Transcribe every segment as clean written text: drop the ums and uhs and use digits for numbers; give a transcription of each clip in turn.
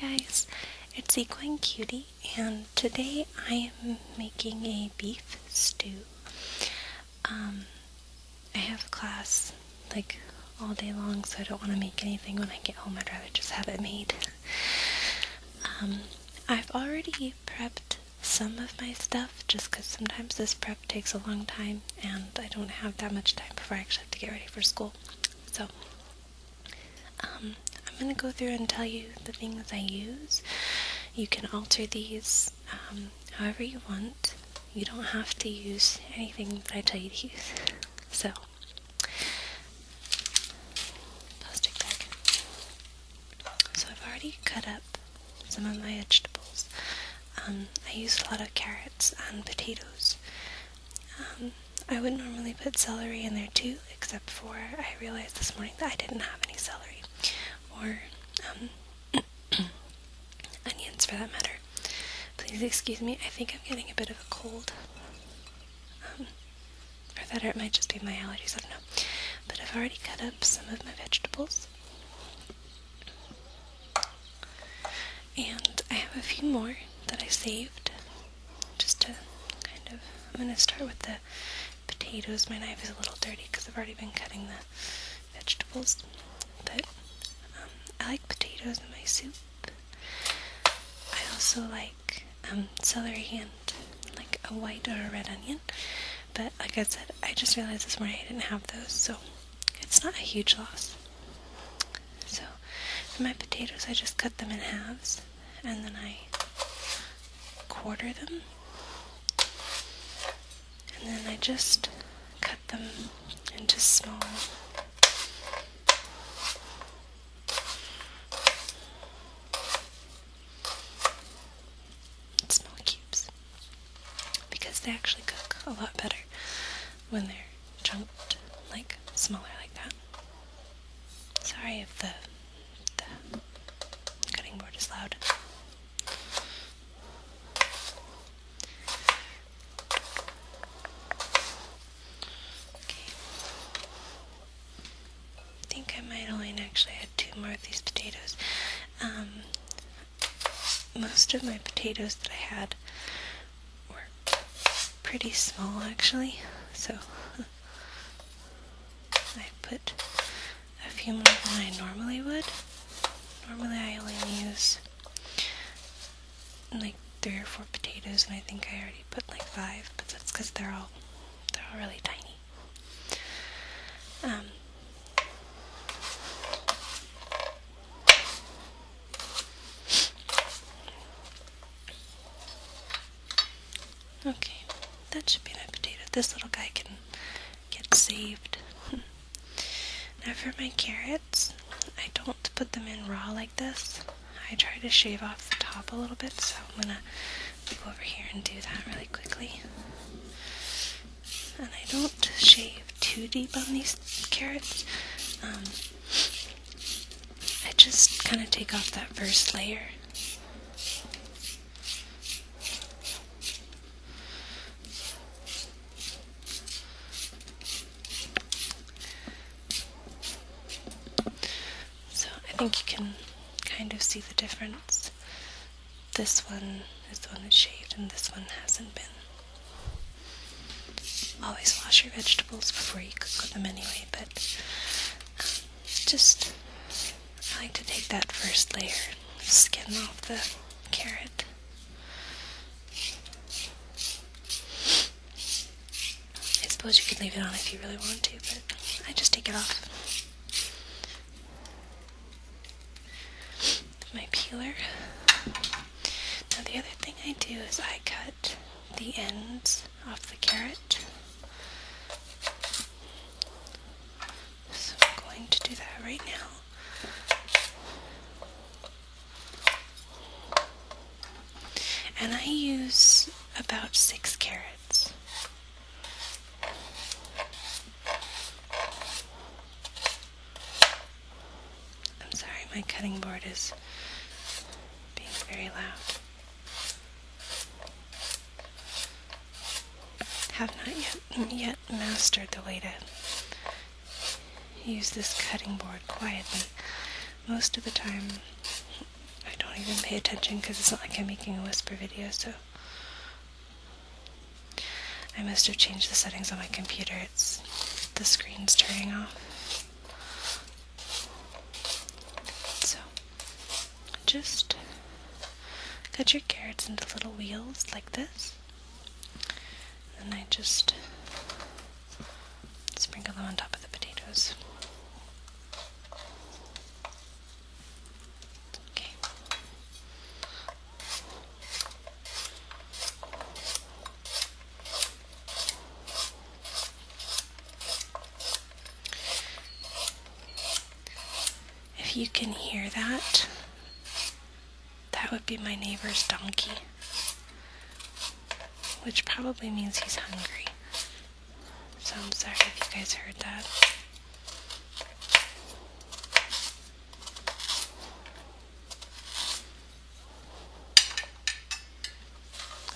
guys, it's Equineqt, and today I am making a beef stew. I have class like all day long, so I don't want to make anything when I get home. I'd rather just have it made. I've already prepped some of my stuff just because sometimes this prep takes a long time and I don't have that much time before I actually have to get ready for school. So I'm going to go through and tell you the things I use. You can alter these however you want. You don't have to use anything that I tell you to use. So, plastic bag. So I've already cut up some of my vegetables. I used a lot of carrots and potatoes. I would normally put celery in there too, except for I realized this morning that I didn't have any celery. Or onions for that matter. Please excuse me, I think I'm getting a bit of a cold. Or that, or it might just be my allergies, I don't know. But I've already cut up some of my vegetables. And I have a few more that I saved. Just to kind of, I'm going to start with the potatoes. My knife is a little dirty because I've already been cutting the vegetables. But I like potatoes in my soup. I also like celery and like a white or a red onion. But like I said, I just realized this morning I didn't have those, so it's not a huge loss. So for my potatoes, I just cut them in halves and then I quarter them. And then I just cut them into small cubes because they actually cook a lot better when they're chunked like smaller like that. Sorry if the cutting board is loud. Okay. I think I might only actually add 2 more of these potatoes. Most of my potatoes that I had were pretty small actually, so I put a few more than I normally would. Normally I only use like 3 or 4 potatoes, and I think I already put like 5, but that's because they're all really tiny. Okay, that should be my potato. This little guy can get saved. Now for my carrots, I don't put them in raw like this. I try to shave off the top a little bit, so I'm gonna go over here and do that really quickly. And I don't shave too deep on these carrots. I just kind of take off that first layer. I think you can kind of see the difference. This one is the one that's shaved and this one hasn't been. Always wash your vegetables before you cook them anyway, but I like to take that first layer of skin off the carrot. I suppose you could leave it on if you really want to, but I just take it off. My peeler. Now the other thing I do is I cut the ends off the carrot. So I'm going to do that right now. And I use about 6 carrots. I'm sorry, my cutting board is being very loud. Have not yet mastered the way to use this cutting board quietly. Most of the time I don't even pay attention because it's not like I'm making a whisper video, so I must have changed the settings on my computer. The screen's turning off. So just cut your carrots into little wheels like this, and I just sprinkle them on top of the potatoes. Okay. If you can hear that, that would be my neighbor's donkey, which probably means he's hungry. So I'm sorry if you guys heard that.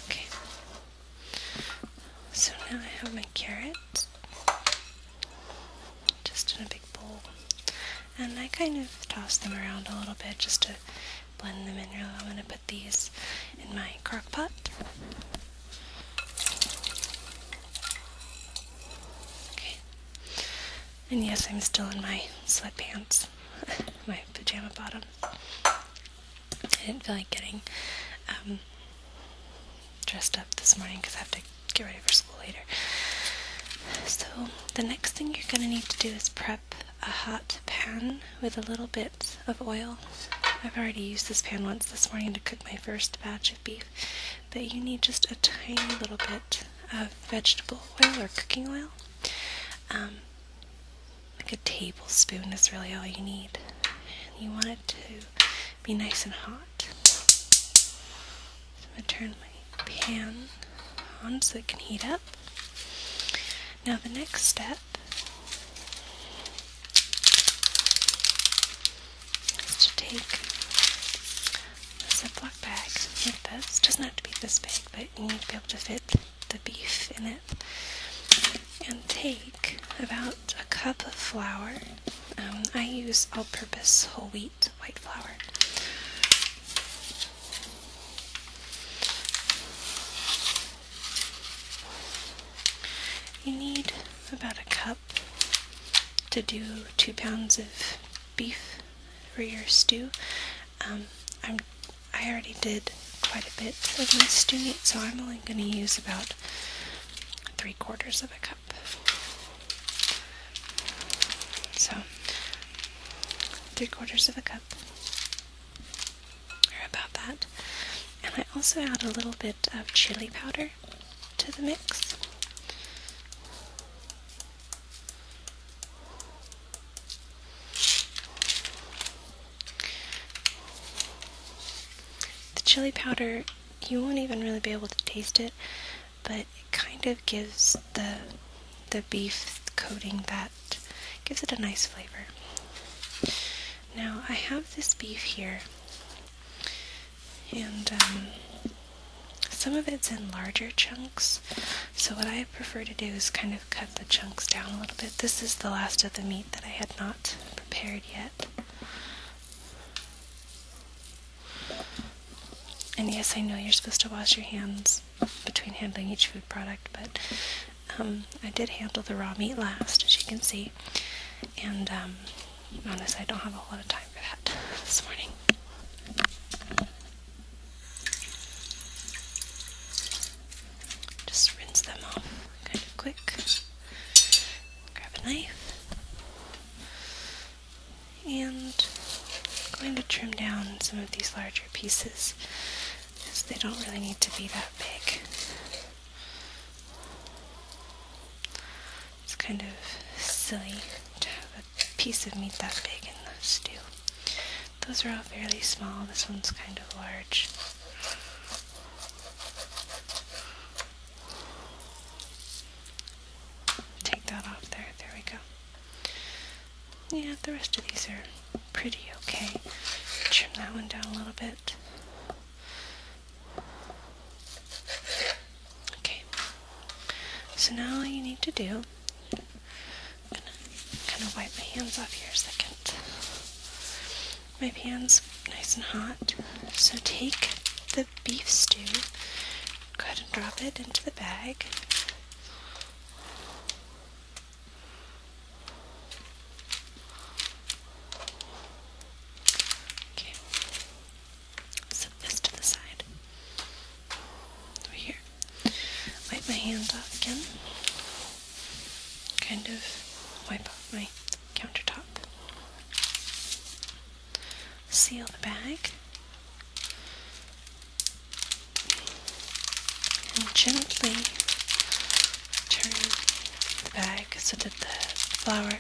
Okay. So now I have my carrots just in a big bowl. And I kind of toss them around a little bit just to blend them in. I'm going to put these in my crock pot. Okay. And yes, I'm still in my sweatpants, my pajama bottom. I didn't feel like getting dressed up this morning because I have to get ready for school later. So the next thing you're going to need to do is prep a hot pan with a little bit of oil. I've already used this pan once this morning to cook my first batch of beef, but you need just a tiny little bit of vegetable oil or cooking oil. Like a tablespoon is really all you need. And you want it to be nice and hot. So I'm going to turn my pan on so it can heat up. Now the next step is to take a Ziploc bag like this. It doesn't have to be this big, but you need to be able to fit the beef in it. And take about a cup of flour. I use all-purpose whole wheat white flour. You need about a cup to do 2 pounds of beef for your stew. I already did quite a bit of my stew meat, so I'm only going to use about 3/4 of a cup. So 3/4 of a cup, or about that. And I also add a little bit of chili powder to the mix. Chili powder, you won't even really be able to taste it, but it kind of gives the beef coating that gives it a nice flavor. Now I have this beef here, and some of it's in larger chunks, so what I prefer to do is kind of cut the chunks down a little bit. This is the last of the meat that I had not prepared yet. And yes, I know you're supposed to wash your hands between handling each food product, but I did handle the raw meat last, as you can see. And honestly, I don't have a whole lot of time for that this morning. Just rinse them off kind of quick. Grab a knife. And I'm going to trim down some of these larger pieces, because they don't really need to be that big. It's kind of silly to have a piece of meat that big in the stew. Those are all fairly small. This one's kind of large. Take that off there. There we go. Yeah, the rest of these are pretty okay. Trim that one down a little bit. Okay. So now all you need to do, I'm gonna kind of wipe my hands off here a second. My pan's nice and hot. So take the beef stew, go ahead and drop it into the bag. Okay, set this to the side. Over here. Wipe my hands off again. Kind of wipe off my countertop. Seal the bag. And gently turn the bag so that the flour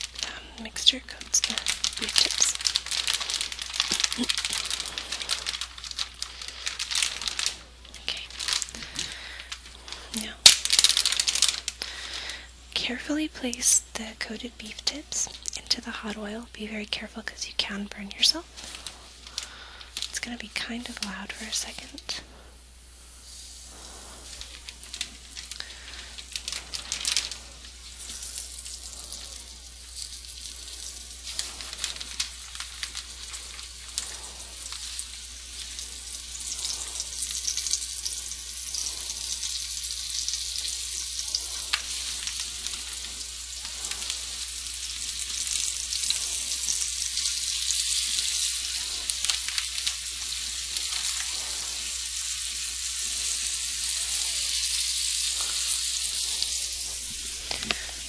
mixture coats the beef tips. Okay. Now, carefully place the coated beef tips into the hot oil. Be very careful because you can burn yourself. It's going to be kind of loud for a second.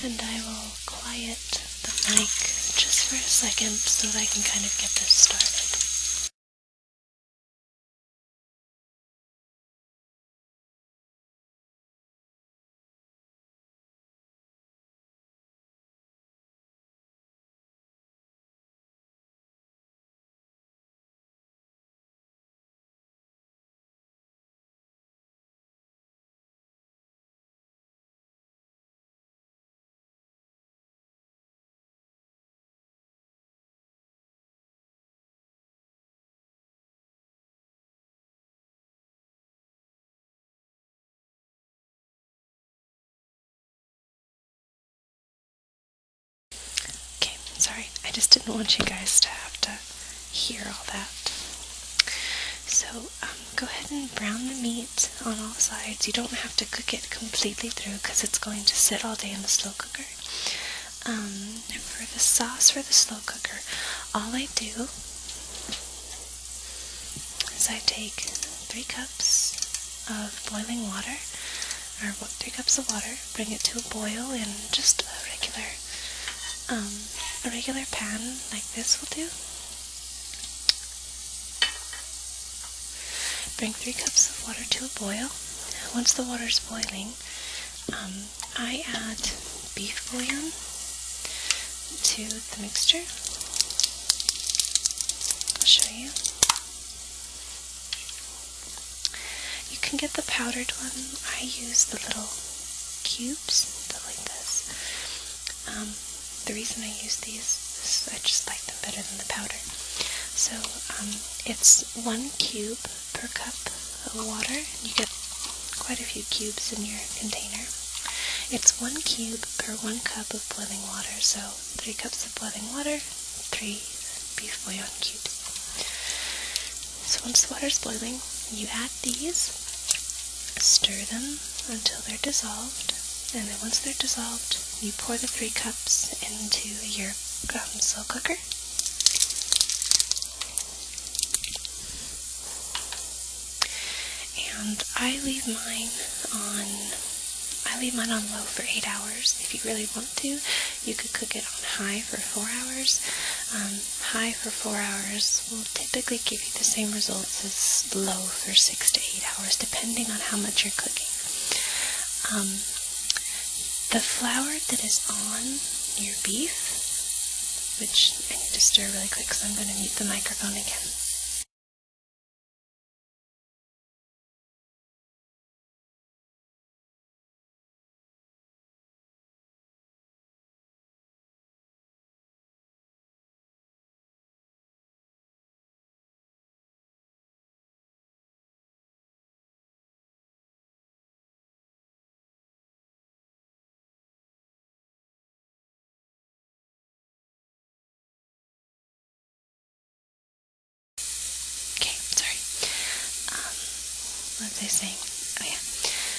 And I will quiet the mic just for a second so that I can kind of get this started. Okay, sorry, I just didn't want you guys to have to hear all that. So go ahead and brown the meat on all sides. You don't have to cook it completely through because it's going to sit all day in the slow cooker. For the sauce for the slow cooker, all I do is I take 3 cups of boiling water, or 3 cups of water, bring it to a boil in just a regular pan like this will do. Bring 3 cups of water to a boil. Once the water is boiling, I add beef bouillon to the mixture. I'll show you. You can get the powdered one. I use the little cubes, like this. The reason I use these is I just like them better than the powder. So it's 1 cube per cup of water. You get quite a few cubes in your container. It's 1 cube per 1 cup of boiling water. So 3 cups of boiling water, 3 beef bouillon cubes. So once the water is boiling, you add these, stir them until they're dissolved, and then once they're dissolved, you pour the 3 cups into your slow cooker. And I leave mine on low for 8 hours. If you really want to, you could cook it on high for 4 hours. High for 4 hours will typically give you the same results as low for 6 to 8 hours, depending on how much you're cooking. The flour that is on your beef, which I need to stir really quick because I'm going to mute the microphone again. What was I saying? Oh yeah.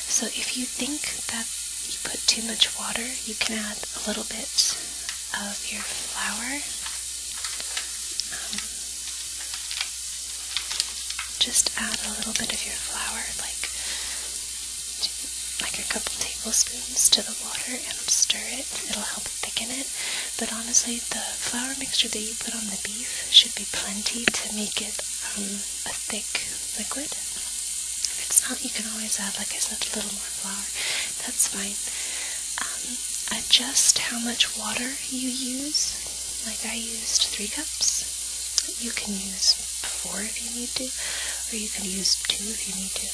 So if you think that you put too much water, you can add a little bit of your flour. Just add a little bit of your flour, like a couple tablespoons to the water, and stir it. It'll help thicken it. But honestly, the flour mixture that you put on the beef should be plenty to make it a thick liquid. If it's not, you can always add, like I said, a little more flour. That's fine. Adjust how much water you use. Like I used 3 cups. You can use 4 if you need to, or you can use 2 if you need to.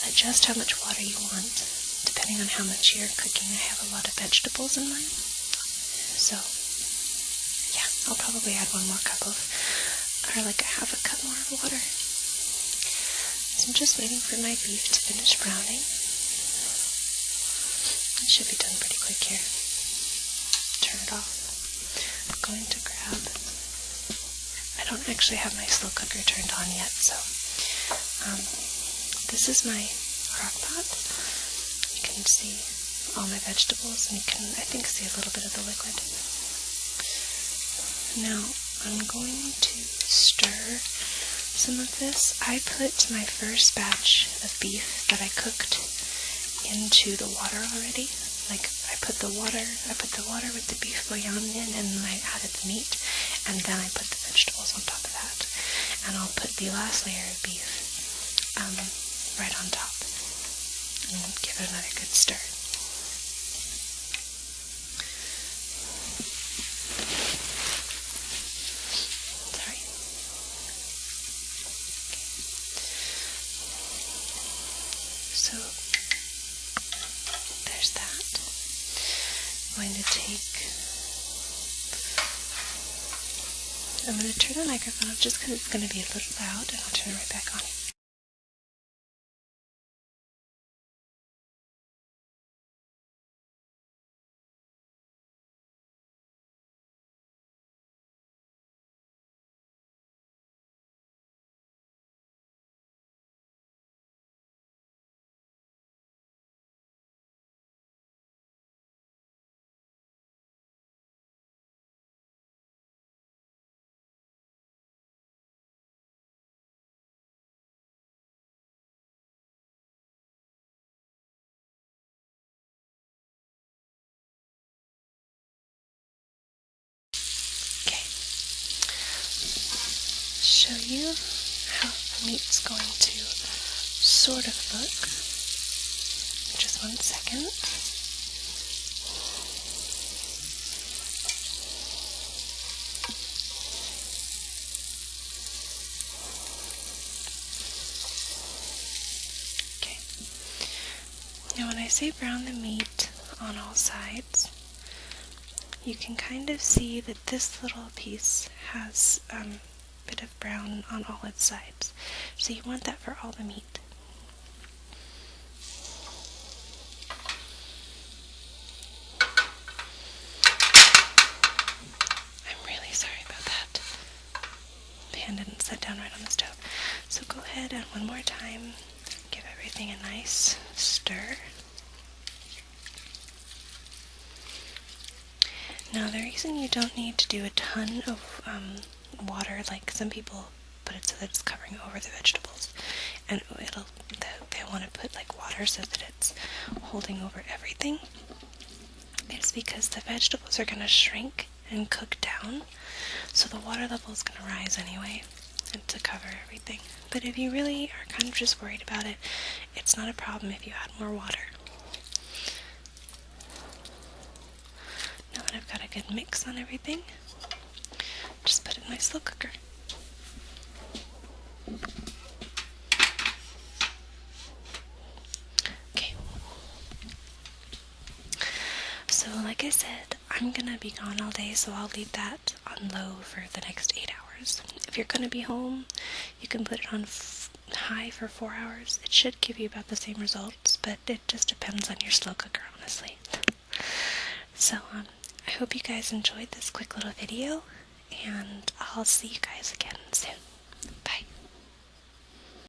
Adjust how much water you want, depending on how much you're cooking. I have a lot of vegetables in mine, so yeah, I'll probably add 1 more cup of, or like a half a cup more of water. So I'm just waiting for my beef to finish browning. It should be done pretty quick here. Turn it off. I'm going to grab, I don't actually have my slow cooker turned on yet, so this is my crock pot. You can see all my vegetables, and you can, I think, see a little bit of the liquid. Now, I'm going to stir some of this. I put my first batch of beef that I cooked into the water already. Like, I put the water with the beef bouillon in, and then I added the meat, and then I put the vegetables on top of that. And I'll put the last layer of beef right on top, and give it another good stir. Sorry. Okay. So there's that. I'm going to turn the microphone off just because it's going to be a little loud, and I'll turn it right back on. Show you how the meat's going to sort of look. Just 1 second. Okay. Now when I say brown the meat on all sides, you can kind of see that this little piece has bit of brown on all its sides. So you want that for all the meat. I'm really sorry about that. Pan didn't set down right on the stove. So go ahead and 1 more time, give everything a nice stir. Now the reason you don't need to do a ton of water, like some people put it so that it's covering over the vegetables, and they want to put like water so that it's holding over everything. It's because the vegetables are going to shrink and cook down, so the water level is going to rise anyway, and to cover everything. But if you really are kind of just worried about it, it's not a problem if you add more water. Now that I've got a good mix on everything, just put it in my slow cooker. Okay. So like I said, I'm gonna be gone all day, so I'll leave that on low for the next 8 hours. If you're gonna be home, you can put it on high for 4 hours. It should give you about the same results, but it just depends on your slow cooker, honestly. So I hope you guys enjoyed this quick little video, and I'll see you guys again soon.